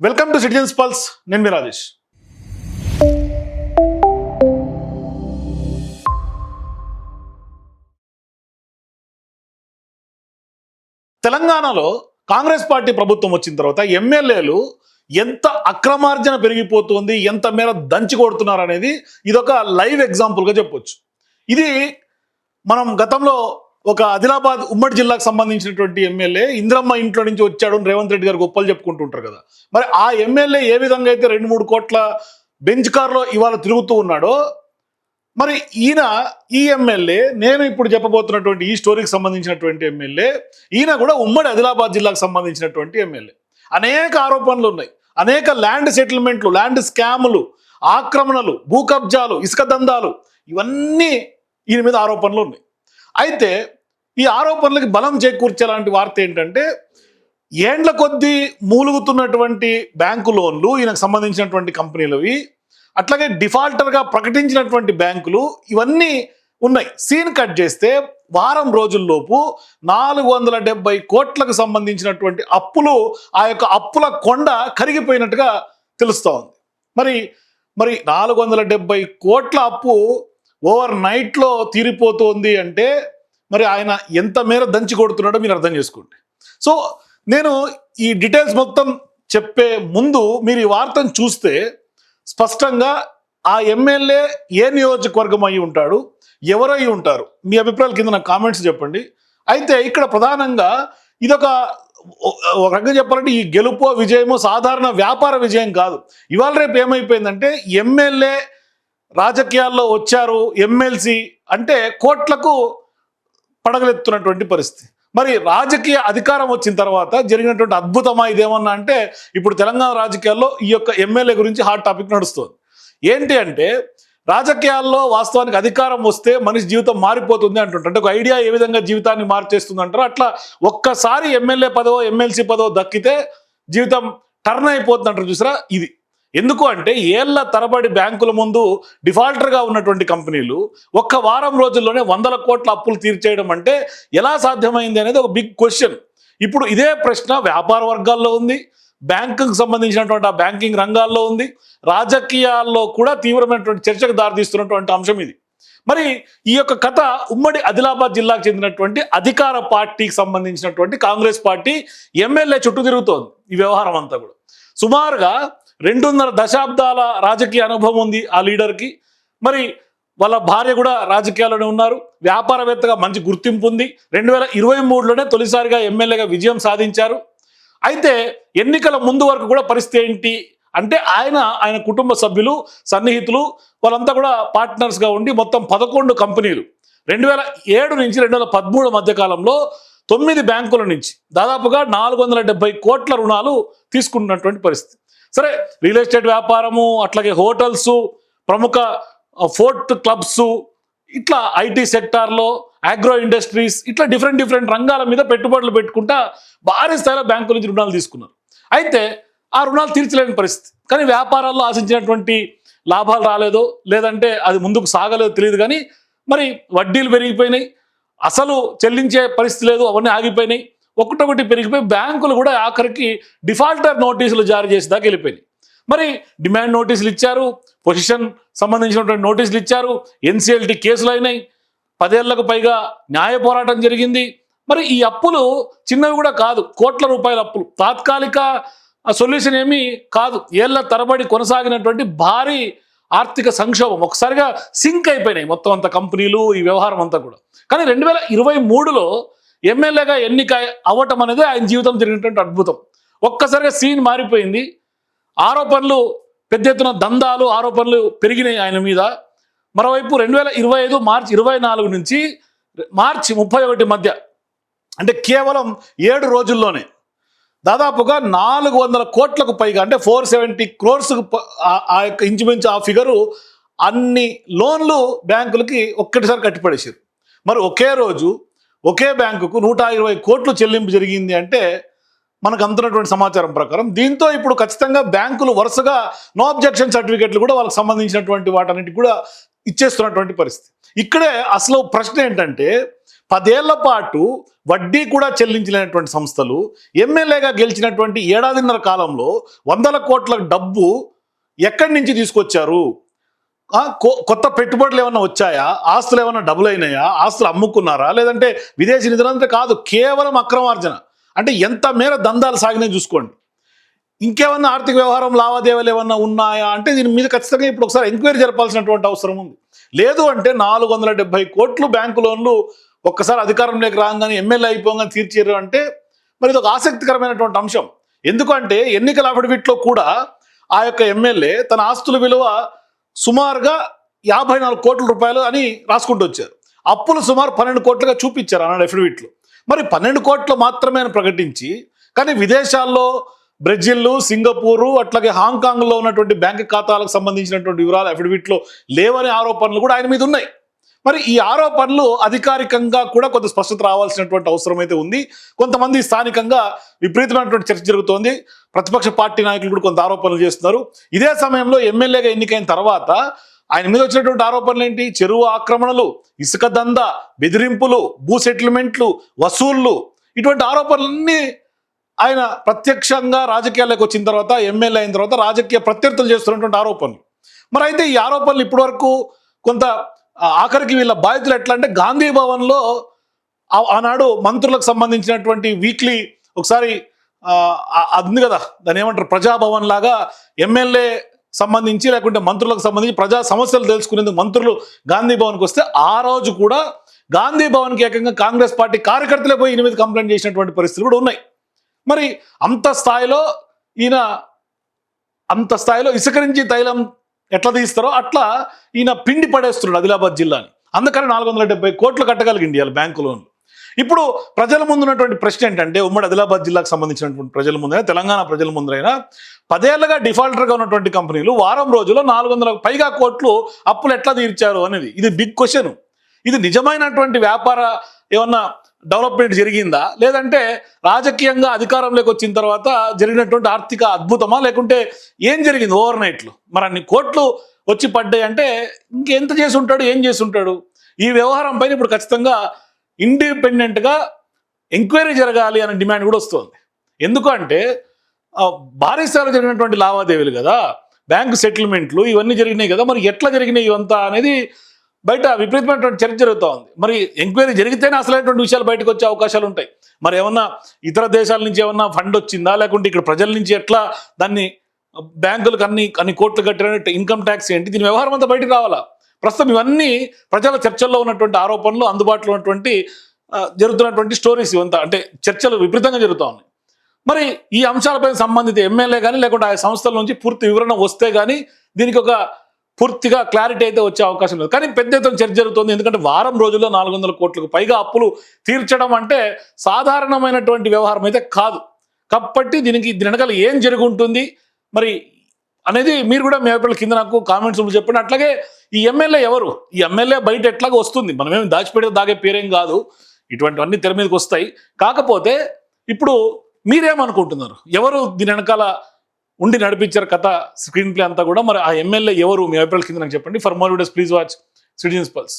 Welcome to citizens pulse. నేను మీ రాజేష్. తెలంగాణలో Congress party ప్రభుత్వం వచ్చిన తర్వాత ఎమ్మెల్యేలు ఎంత అక్రమార్జన పెరిగిపోతుంది, ఎంత మేర దంచి కొడుతున్నారు అనేది ఇదొక లైవ్ ఎగ్జాంపుల్గా చెప్పొచ్చు. ఇది మనం గతంలో ఒక ఆదిలాబాద్ ఉమ్మడి జిల్లాకు సంబంధించినటువంటి ఎమ్మెల్యే ఇంద్రమ్మ ఇంట్లో నుంచి వచ్చాడు రేవంత్ రెడ్డి గారు గొప్పలు చెప్పుకుంటుంటారు కదా. మరి ఆ ఎమ్మెల్యే ఏ విధంగా అయితే 2-3 కోట్ల బెంచ్ కార్లో ఇవాళ తిరుగుతూ ఉన్నాడో, మరి ఈ ఎమ్మెల్యే నేను ఇప్పుడు చెప్పబోతున్నటువంటి ఈ స్టోరీకి సంబంధించినటువంటి ఎమ్మెల్యే ఈయన కూడా ఉమ్మడి ఆదిలాబాద్ జిల్లాకు సంబంధించినటువంటి ఎమ్మెల్యే. అనేక ఆరోపణలు ఉన్నాయి, అనేక ల్యాండ్ సెటిల్మెంట్లు, ల్యాండ్ స్కాములు, ఆక్రమణలు, భూ కబ్జాలు, ఇసుక దందాలు, ఇవన్నీ ఈయన మీద ఆరోపణలు ఉన్నాయి. అయితే ఈ ఆరోపణలకి బలం చేకూర్చేలాంటి వార్త ఏంటంటే, ఏండ్ల కొద్దీ మూలుగుతున్నటువంటి బ్యాంకు లోన్లు, ఈయనకు సంబంధించినటువంటి కంపెనీలవి, అట్లాగే డిఫాల్టర్గా ప్రకటించినటువంటి బ్యాంకులు, ఇవన్నీ ఉన్నాయి. సీన్ కట్ చేస్తే వారం రోజుల్లోపు 470 కోట్లకు సంబంధించినటువంటి అప్పులు, ఆ యొక్క అప్పుల కొండ కరిగిపోయినట్టుగా తెలుస్తూ ఉంది. మరి 470 కోట్ల అప్పు ఓవర్ నైట్లో తీరిపోతుంది అంటే మరి ఆయన ఎంత మేర దంచి కొడుతున్నాడో మీరు అర్థం చేసుకోండి. సో నేను ఈ డీటెయిల్స్ మొత్తం చెప్పే ముందు మీరు ఈ వార్తను చూస్తే స్పష్టంగా ఆ ఎమ్మెల్యే ఏ నియోజకవర్గం అయి ఉంటాడు, ఎవరై ఉంటారు, మీ అభిప్రాయాల కింద నాకు కామెంట్స్ చెప్పండి. అయితే ఇక్కడ ప్రధానంగా ఇదొక రకంగా చెప్పాలంటే ఈ గెలుపో విజయమో సాధారణ వ్యాపార విజయం కాదు. ఇవాళ రేపు ఏమైపోయిందంటే ఎమ్మెల్యే రాజకీయాల్లో వచ్చారు, ఎమ్మెల్సీ అంటే కోట్లకు పడగలెత్తున్నటువంటి పరిస్థితి. మరి రాజకీయ అధికారం వచ్చిన తర్వాత జరిగినటువంటి అద్భుతమా ఇదేమన్నా అంటే, ఇప్పుడు తెలంగాణ రాజకీయాల్లో ఈ యొక్క ఎమ్మెల్యే గురించి హాట్ టాపిక్ నడుస్తుంది. ఏంటి అంటే, రాజకీయాల్లో వాస్తవానికి అధికారం వస్తే మనిషి జీవితం మారిపోతుంది అంటుంటారు. అంటే ఒక ఐడియా ఏ విధంగా జీవితాన్ని మార్చేస్తుంది అంటారు, అట్లా ఒక్కసారి ఎమ్మెల్యే పదవో ఎమ్మెల్సీ పదవో దక్కితే జీవితం టర్న్ అయిపోతుంది అంటారు చూసారా. ఇది ఎందుకు అంటే, ఏళ్ల తరబడి బ్యాంకుల ముందు డిఫాల్టర్గా ఉన్నటువంటి కంపెనీలు ఒక్క వారం రోజుల్లోనే 100 కోట్ల అప్పులు తీర్చేయడం అంటే ఎలా సాధ్యమైంది అనేది ఒక బిగ్ క్వశ్చన్. ఇప్పుడు ఇదే ప్రశ్న వ్యాపార వర్గాల్లో ఉంది, బ్యాంకుకు సంబంధించినటువంటి ఆ బ్యాంకింగ్ రంగాల్లో ఉంది, రాజకీయాల్లో కూడా తీవ్రమైనటువంటి చర్చకు దారితీస్తున్నటువంటి అంశం ఇది. మరి ఈ యొక్క కథ ఉమ్మడి ఆదిలాబాద్ జిల్లాకు చెందినటువంటి అధికార పార్టీకి సంబంధించినటువంటి కాంగ్రెస్ పార్టీ ఎమ్మెల్యే చుట్టూ తిరుగుతోంది. ఈ వ్యవహారం అంతా కూడా సుమారుగా 2.5 దశాబ్దాల రాజకీయ అనుభవం ఉంది ఆ లీడర్కి. మరి వాళ్ళ భార్య కూడా రాజకీయాల్లోనే ఉన్నారు, వ్యాపారవేత్తగా మంచి గుర్తింపు ఉంది. 2023లోనే తొలిసారిగా ఎమ్మెల్యేగా విజయం సాధించారు. అయితే ఎన్నికల ముందు వరకు కూడా పరిస్థితి ఏంటి అంటే, ఆయన కుటుంబ సభ్యులు, సన్నిహితులు వాళ్ళంతా కూడా పార్ట్నర్స్గా ఉండి మొత్తం 11 కంపెనీలు 2007 నుంచి 2013 మధ్య కాలంలో 9 బ్యాంకుల నుంచి దాదాపుగా 470 కోట్ల రుణాలు తీసుకున్నటువంటి పరిస్థితి. సరే, రియల్ ఎస్టేట్ వ్యాపారము, అట్లాగే హోటల్స్, ప్రముఖ ఫోర్ట్ క్లబ్స్, ఇట్లా ఐటీ సెక్టార్లో, అగ్రో ఇండస్ట్రీస్, ఇట్లా డిఫరెంట్ రంగాల మీద పెట్టుబడులు పెట్టుకుంటా భారీ స్థాయిలో బ్యాంకుల నుంచి రుణాలు తీసుకున్నారు. అయితే ఆ రుణాలు తీర్చలేని పరిస్థితి. కానీ వ్యాపారాల్లో ఆశించినటువంటి లాభాలు రాలేదో, లేదంటే అది ముందుకు సాగలేదో తెలియదు. కానీ మరి వడ్డీలు పెరిగిపోయినాయి, అసలు చెల్లించే పరిస్థితి లేదు, అవన్నీ ఆగిపోయినాయి. ఒకటొకటి పెరిగిపోయి బ్యాంకులు కూడా ఆఖరికి డిఫాల్టర్ నోటీసులు జారీ చేసేదాకా వెళ్ళిపోయినాయి. మరి డిమాండ్ నోటీసులు ఇచ్చారు, పొజిషన్ సంబంధించినటువంటి నోటీసులు ఇచ్చారు, ఎన్సిఎల్టీ కేసులు అయినాయి, 10 ఏళ్లకు పైగా న్యాయ పోరాటం జరిగింది. మరి ఈ అప్పులు చిన్నవి కూడా కాదు, కోట్ల రూపాయల అప్పులు. తాత్కాలిక సొల్యూషన్ ఏమీ కాదు, ఏళ్ల తరబడి కొనసాగినటువంటి భారీ ఆర్థిక సంక్షోభం. ఒకసారిగా సింక్ అయిపోయినాయి మొత్తం అంత కంపెనీలు, ఈ వ్యవహారం అంతా కూడా. కానీ 2023లో ఎమ్మెల్యేగా ఎన్నిక అవ్వటం అనేది ఆయన జీవితం తిరిగినటువంటి అద్భుతం. ఒక్కసారిగా సీన్ మారిపోయింది. ఆరోపణలు పెద్ద ఎత్తున, దందాలు, ఆరోపణలు పెరిగినాయి ఆయన మీద. మరోవైపు 2025 మార్చి 24 నుంచి మార్చి 31 మధ్య, అంటే కేవలం 7 రోజుల్లోనే దాదాపుగా 400 కోట్లకు పైగా, అంటే 470 crores ఆ యొక్క ఇంచుమించు ఆ ఫిగరు అన్ని లోన్లు బ్యాంకులకి ఒక్కటిసారి కట్టిపడేసారు. మరి ఒకే రోజు ఒకే బ్యాంకుకు 120 కోట్లు చెల్లింపు జరిగింది అంటే మనకు అందుతున్నటువంటి సమాచారం ప్రకారం. దీంతో ఇప్పుడు ఖచ్చితంగా బ్యాంకులు వరుసగా నో అబ్జెక్షన్ సర్టిఫికెట్లు కూడా వాళ్ళకి సంబంధించినటువంటి వాటన్నిటి కూడా ఇచ్చేస్తున్నటువంటి పరిస్థితి. ఇక్కడే అసలు ప్రశ్న ఏంటంటే, 10 ఏళ్ల పాటు వడ్డీ కూడా చెల్లించలేనటువంటి సంస్థలు ఎమ్మెల్యేగా గెలిచినటువంటి ఏడాదిన్నర కాలంలో 100 కోట్ల డబ్బు ఎక్కడి నుంచి తీసుకొచ్చారు? కొత్త పెట్టుబడులు ఏమన్నా వచ్చాయా? ఆస్తులు ఏమన్నా డబుల్ అయినాయా? ఆస్తులు అమ్ముకున్నారా? లేదంటే విదేశీ నిధులంటే కాదు, కేవలం అక్రమార్జన. అంటే ఎంత మేర దందాలు సాగినాయి చూసుకోండి. ఇంకేమన్నా ఆర్థిక వ్యవహారం లావాదేవీలు ఏమన్నా ఉన్నాయా అంటే దీని మీద ఖచ్చితంగా ఇప్పుడు ఒకసారి ఎంక్వైరీ జరపాల్సినటువంటి అవసరం ఉంది. లేదు అంటే 470 కోట్లు బ్యాంకు లోన్లు ఒక్కసారి అధికారంలోకి రాగానే ఎమ్మెల్యే అయిపోగానే తీర్చారు అంటే మరి ఇది ఒక ఆసక్తికరమైనటువంటి అంశం. ఎందుకంటే ఎన్నికల అఫిడవిట్లో కూడా ఆ యొక్క ఎమ్మెల్యే తన ఆస్తుల విలువ సుమారుగా 54 కోట్ల రూపాయలు అని రాసుకుంటూ వచ్చారు. అప్పులు సుమారు 12 కోట్లుగా చూపించారు అన్నాడు అఫిడవిట్లో. మరి 12 కోట్లు మాత్రమే అని ప్రకటించి, కానీ విదేశాల్లో బ్రెజిల్, సింగపూరు, అట్లాగే హాంకాంగ్లో ఉన్నటువంటి బ్యాంక్ ఖాతాలకు సంబంధించినటువంటి వివరాలు అఫిడవిట్లో లేవనే ఆరోపణలు కూడా ఆయన మీద ఉన్నాయి. మరి ఈ ఆరోపణలు అధికారికంగా కూడా కొంత స్పష్టత రావాల్సినటువంటి అవసరం అయితే ఉంది. కొంతమంది స్థానికంగా విపరీతమైనటువంటి చర్చ జరుగుతోంది. ప్రతిపక్ష పార్టీ నాయకులు కూడా కొంత ఆరోపణలు చేస్తున్నారు. ఇదే సమయంలో ఎమ్మెల్యేగా ఎన్నికైన తర్వాత ఆయన మీద వచ్చినటువంటి ఆరోపణలు ఏంటి? చెరువు ఆక్రమణలు, ఇసుక దంద, బెదిరింపులు, భూ సెటిల్మెంట్లు, వసూళ్లు, ఇటువంటి ఆరోపణలన్నీ ఆయన ప్రత్యక్షంగా రాజకీయాల్లోకి వచ్చిన తర్వాత, ఎమ్మెల్యే అయిన తర్వాత రాజకీయ ప్రత్యర్థులు చేస్తున్నటువంటి ఆరోపణలు. మరి అయితే ఈ ఆరోపణలు ఇప్పటి వరకు కొంత ఆఖరికి వీళ్ళ బాధితులు ఎట్లా అంటే గాంధీ భవన్లో ఆనాడు మంత్రులకు సంబంధించినటువంటి వీక్లీ ఒకసారి అది ఉంది కదా, దాన్ని ఏమంటారు, ప్రజాభవన్ లాగా ఎమ్మెల్యే సంబంధించి లేకుంటే మంత్రులకు సంబంధించి ప్రజా సమస్యలు తెలుసుకునేందుకు మంత్రులు గాంధీ భవన్కి వస్తే ఆ రోజు కూడా గాంధీ భవన్కి ఏకంగా కాంగ్రెస్ పార్టీ కార్యకర్తలే పోయి 8 కంప్లైంట్ చేసినటువంటి పరిస్థితులు కూడా ఉన్నాయి. మరి అంత స్థాయిలో ఇసుక నుంచి తైలం ఎట్లా తీస్తారో అట్లా ఈయన పిండి పడేస్తున్నాడు ఆదిలాబాద్ జిల్లాని. అందుకని 470 కోట్లు కట్టగలిగింది ఇవాళ బ్యాంకు లోన్లు. ఇప్పుడు ప్రజల ముందు ఉన్నటువంటి ప్రశ్న ఏంటంటే, ఉమ్మడి ఆదిలాబాద్ జిల్లాకు సంబంధించినటువంటి ప్రజల ముందైనా, తెలంగాణ ప్రజల ముందరైనా, 10 ఏళ్లుగా డిఫాల్టర్గా ఉన్నటువంటి కంపెనీలు వారం రోజుల్లో 400 పైగా కోట్లు అప్పులు ఎట్లా తీర్చారు అనేది ఇది బిగ్ క్వశ్చన్. ఇది నిజమైనటువంటి వ్యాపార ఏమన్నా డెవలప్మెంట్ జరిగిందా, లేదంటే రాజకీయంగా అధికారంలోకి వచ్చిన తర్వాత జరిగినటువంటి ఆర్థిక అద్భుతమా, లేకుంటే ఏం జరిగింది ఓవర్ నైట్లో? మరి అన్ని కోట్లు వచ్చి పడ్డాయి అంటే ఇంకెంత చేసి ఉంటాడు, ఏం చేసి ఉంటాడు? ఈ వ్యవహారం పైన ఇప్పుడు ఖచ్చితంగా ఇండిపెండెంట్గా ఎంక్వైరీ జరగాలి అనే డిమాండ్ కూడా వస్తుంది. ఎందుకంటే భారీ స్థాయిలో జరిగినటువంటి లావాదేవీలు కదా, బ్యాంకు సెటిల్మెంట్లు ఇవన్నీ జరిగినాయి కదా, మరి ఎట్లా జరిగినాయి ఇవంతా అనేది బయట విపరీతమైనటువంటి చర్చ జరుగుతూ ఉంది. మరి ఎంక్వైరీ జరిగితేనే అసలైనటువంటి విషయాలు బయటకు వచ్చే అవకాశాలు ఉంటాయి. మరి ఏమన్నా ఇతర దేశాల నుంచి ఏమన్నా ఫండ్ వచ్చిందా, లేకుంటే ఇక్కడ ప్రజల నుంచి ఎట్లా దాన్ని బ్యాంకులకు అన్ని కోట్లు కట్టినట్టు ఇన్కమ్ ట్యాక్స్ ఏంటి, దీని వ్యవహారం అంతా బయటకు రావాలా? ప్రస్తుతం ఇవన్నీ ప్రజల చర్చల్లో ఉన్నటువంటి ఆరోపణలు, అందుబాటులో ఉన్నటువంటి జరుగుతున్నటువంటి స్టోరీస్ ఇవంతా, అంటే చర్చలు విపరీతంగా జరుగుతూ ఉన్నాయి. మరి ఈ అంశాలపై సంబంధిత ఎమ్మెల్యే కానీ లేకుంటే ఆ సంస్థల నుంచి పూర్తి వివరణ వస్తే కానీ దీనికి ఒక పూర్తిగా క్లారిటీ అయితే వచ్చే అవకాశం లేదు. కానీ పెద్ద ఎత్తున చర్చ జరుగుతుంది. ఎందుకంటే వారం రోజుల్లో 400 కోట్లకు పైగా అప్పులు తీర్చడం అంటే సాధారణమైనటువంటి వ్యవహారం అయితే కాదు. కాబట్టి దీని వెనకాల ఏం జరిగి ఉంటుంది మరి అనేది మీరు కూడా మీ అభిప్రాయాలు కింద నాకు కామెంట్స్ చెప్పండి. అట్లాగే ఈ ఎమ్మెల్యే ఎవరు? ఈ ఎమ్మెల్యే బయట ఎట్లాగో వస్తుంది, మనమేమి దాగే పేరేం కాదు, ఇటువంటివన్నీ తెర మీదకి వస్తాయి. కాకపోతే ఇప్పుడు మీరేమనుకుంటున్నారు? ఎవరు దీని వెనకాల ఉండి నడిపించారు కథ, స్క్రీన్ ప్లే అంతా కూడా? మరి ఆ ఎమ్మెల్యే ఎవరు? మీ అభిప్రాయాల కింద నాకు చెప్పండి. For more videos please watch citizens pulse.